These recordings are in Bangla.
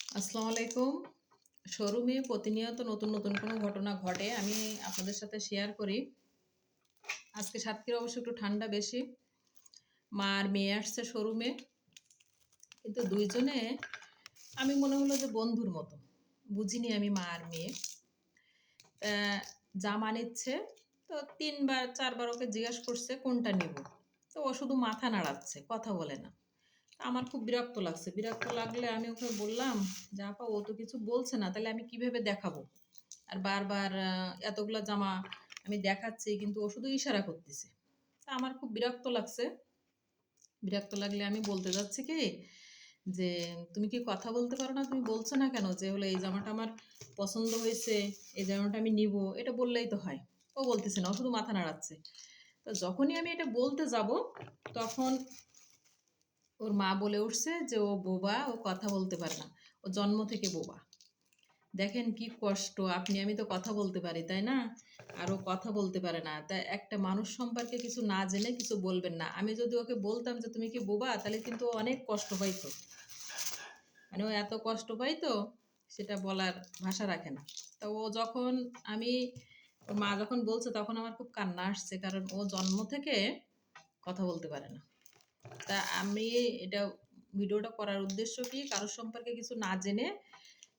আসসালামু আলাইকুম। শোরুমে প্রতিনিয়ত নতুন, নতুন কোনো ঘটনা ঘটে। আমি আপনাদের সাথে শেয়ার করি। আজকে সাতক্ষীরা অবশ্য একটু ঠান্ডা বেশি। মা আর মেয়ে আসছে শোরুমে। কিন্তু ২ জনে আমি মনে হলো যে বন্ধুর মতো। বুঝিনি আমি মা আর মেয়ে। তা জামা নিচ্ছে। তো ৩ বার ৪ বার ওকে জিজ্ঞাসা করছে কোনটা নিবো? তো ও শুধু মাথা নাড়াচ্ছে, কথা বলে না। আমার খুব বিরক্ত লাগছে। বিরক্ত লাগলে আমি ওকে বললাম যে, "আপা ও তো কিছু বলছে না, তাহলে আমি কিভাবে দেখাবো? আর বারবার এতগুলা জামা আমি দেখাচ্ছি কিন্তু ও শুধু ইশারা করতেছে।" তা আমার খুব বিরক্ত লাগছে। বিরক্ত লাগলে আমি বলতে যাচ্ছি কি যে, "তুমি কি কথা বলতে পারো না? তুমি বলছো না কেন যে হলো এই জামাটা আমার পছন্দ হয়েছে, এই জামাটা আমি নিবো, এটা বললেই তো হয়।" ও বলতেছে না, ও শুধু মাথা নাড়াচ্ছে। তো যখনই আমি এটা বলতে যাব তখন ওর মা বলে উঠছে যে, "ও বোবা, ও কথা বলতে পারে না। ও জন্ম থেকে বোবা।" দেখেন কি কষ্ট! আমি তো কথা বলতে পারি, তাই না? আর ও কথা বলতে পারে না। তা একটা মানুষ সম্পর্কে কিছু না জেনে কিছু বলবেন না। আমি যদি ওকে বলতাম যে, "তুমি কি বোবা?" তাহলে কিন্তু ও অনেক কষ্ট পাইতো। মানে ও এত কষ্ট পাইতো, সেটা বলার ভাষা রাখে না। তো ও যখন আমি ওর মা যখন বলছে, তখন আমার খুব কান্না আসছে। কারণ ও জন্ম থেকে কথা বলতে পারে না। তা আমি এটা ভিডিওটা করার উদ্দেশ্য কি? কারো সম্পর্কে কিছু না জেনে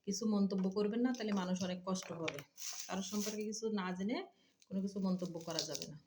কিছু মন্তব্য করবেন না, তাহলে মানুষ অনেক কষ্ট পাবে। কারো সম্পর্কে কিছু না জেনে কোনো কিছু মন্তব্য করা যাবে না।